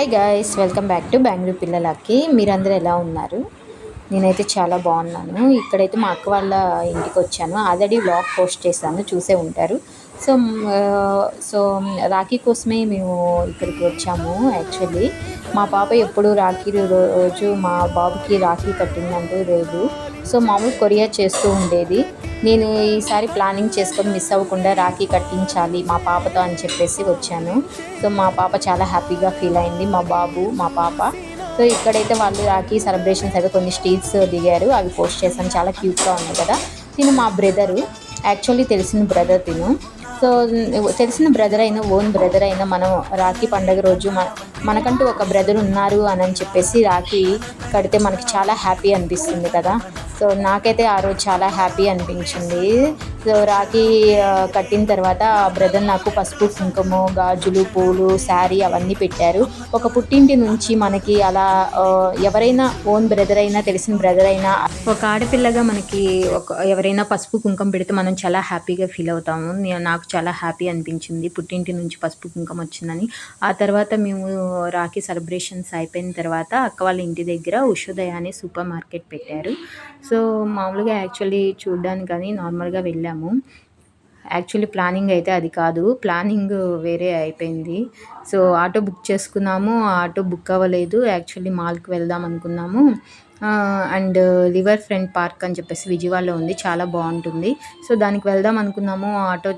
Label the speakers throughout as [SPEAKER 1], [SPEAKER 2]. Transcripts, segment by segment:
[SPEAKER 1] Hi guys, welcome back to Bengaluru పిల్లలకి. మీరందరూ ఎలా ఉన్నారు? నేనైతే చాలా బాగున్నాను. ఇక్కడైతే మా అక్క వాళ్ళ ఇంటికి వచ్చాను. ఆల్రెడీ వ్లాగ్ పోస్ట్ చేశాను, చూసే ఉంటారు. సో సో రాఖీ కోసమే మేము ఇక్కడికి వచ్చాము. యాక్చువల్లీ మా పాప ఎప్పుడు రాఖీ రోజు మా బాబుకి రాఖీ కట్టిందంటూ లేదు. సో మామూలు కొరియర్ చేస్తూ ఉండేది. నేను ఈసారి ప్లానింగ్ చేసుకొని మిస్ అవ్వకుండా రాఖీ కట్టించాలి మా పాపతో అని చెప్పేసి వచ్చాను. సో మా పాప చాలా హ్యాపీగా ఫీల్ అయింది, మా బాబు మా పాప. సో ఇక్కడైతే వాళ్ళు రాఖీ సెలబ్రేషన్స్ అయితే కొన్ని స్ట్రీట్స్ దిగారు, అవి పోస్ట్ చేశాను. చాలా క్యూట్గా ఉంది కదా. తిను మా బ్రదరు, యాక్చువల్లీ తెలిసిన బ్రదర్ తిను. సో తెలిసిన బ్రదర్ అయినా ఓన్ బ్రదర్ అయినా మనం రాఖీ పండుగ రోజు మనకంటూ ఒక బ్రదర్ ఉన్నారు అని చెప్పేసి రాఖీ కడితే మనకి చాలా హ్యాపీ అనిపిస్తుంది కదా. సో నాకైతే ఆ రోజు చాలా హ్యాపీ అనిపించింది. సో రాఖీ కట్టిన తర్వాత ఆ బ్రదర్ నాకు పసుపు కుంకుమ గాజులు పూలు శారీ అవన్నీ పెట్టారు. ఒక పుట్టింటి నుంచి మనకి అలా ఎవరైనా ఓన్ బ్రదర్ అయినా తెలిసిన బ్రదర్ అయినా ఒక ఆడపిల్లగా మనకి ఎవరైనా పసుపు కుంకుమ పెడితే మనం చాలా హ్యాపీగా ఫీల్ అవుతాము. నాకు చాలా హ్యాపీ అనిపించింది పుట్టింటి నుంచి పసుపు కుంకుమ వచ్చిందని. ఆ తర్వాత మేము రాఖీ సెలబ్రేషన్స్ అయిపోయిన తర్వాత అక్క వాళ్ళ ఇంటి దగ్గర ఉషోదయ అనే సూపర్ మార్కెట్ పెట్టారు. సో మామూలుగా యాక్చువల్లీ చూడ్డానికి కానీ నార్మల్గా వెళ్ళాము. యాక్చువల్లీ ప్లానింగ్ అయితే అది కాదు, ప్లానింగ్ వేరే అయిపోయింది. సో ఆటో బుక్ చేసుకున్నాము, ఆటో బుక్ అవ్వలేదు. యాక్చువల్లీ మాల్కి వెళ్దాం అనుకున్నాము. అండ్ రివర్ ఫ్రంట్ పార్క్ అని చెప్పేసి విజయవాడలో ఉంది, చాలా బాగుంటుంది. సో దానికి వెళ్దాం అనుకున్నాము. ఆటో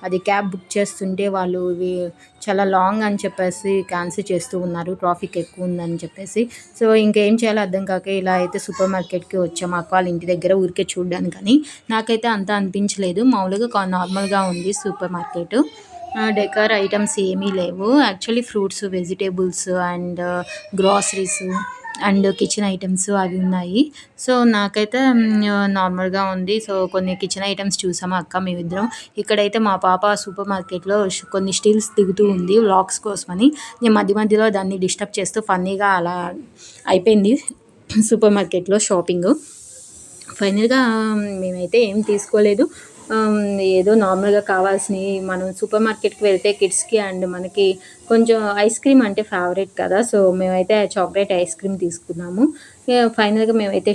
[SPEAKER 1] అది క్యాబ్ బుక్ చేస్తుంటే వాళ్ళు చాలా లాంగ్ అని చెప్పేసి క్యాన్సిల్ చేస్తూ ఉన్నారు, ట్రాఫిక్ ఎక్కువ ఉందని చెప్పేసి. సో ఇంకేం చేయాలో అర్థం కాక ఇలా అయితే సూపర్ మార్కెట్కి వచ్చాము అక్క వాళ్ళ ఇంటి దగ్గర ఊరికే చూడడానికి. కానీ నాకైతే అంత అనిపించలేదు, మామూలుగా నార్మల్గా ఉంది సూపర్ మార్కెట్. డెకర్ ఐటమ్స్ ఏమీ లేవు. Actually fruits, vegetables and groceries and kitchen items అవి ఉన్నాయి. సో నాకైతే నార్మల్గా ఉంది. సో కొన్ని కిచెన్ ఐటమ్స్ చూసాము అక్క మేమిద్దరం. ఇక్కడైతే మా పాప సూపర్ మార్కెట్లో కొన్ని స్టిల్స్ దిగుతూ ఉంది వ్లాగ్స్ కోసమని. నేను మధ్య మధ్యలో దాన్ని డిస్టర్బ్ చేస్తూ ఫన్నీగా అలా అయిపోయింది సూపర్ మార్కెట్లో షాపింగ్. ఫైనల్గా మేమైతే ఏం తీసుకోలేదు. ఏదో నార్మల్గా కావాల్సినవి మనం సూపర్ మార్కెట్కి వెళ్తే కిడ్స్కి అండ్ మనకి కొంచెం ఐస్ క్రీమ్ అంటే ఫేవరెట్ కదా. సో మేమైతే చాక్లెట్ ఐస్ క్రీమ్ తీసుకున్నాము. ఫైనల్గా మేమైతే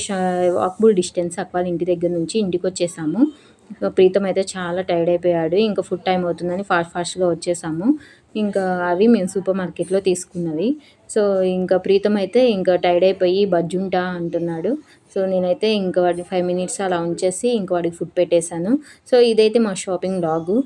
[SPEAKER 1] వాకబుల్ డిస్టెన్స్ అక్క వాళ్ళ ఇంటి దగ్గర నుంచి ఇంటికి వచ్చేసాము. సో ప్రీతం అయితే చాలా టైర్డ్ అయిపోయాడు, ఇంకా ఫుడ్ టైం అవుతుందని ఫాస్ట్గా వచ్చేసాము. ఇంకా అవి మేము సూపర్ మార్కెట్లో తీసుకున్నవి. సో ఇంకా ప్రీతం అయితే ఇంకా టైర్డ్ అయిపోయి బజ్జుంటా అంటున్నాడు. సో నేనైతే ఇంకా వాడిని 5 minutes అలా ఉంచేసి ఇంకా వాడికి ఫుడ్ పెట్టేశాను. సో ఇదైతే మా షాపింగ్ లాగు.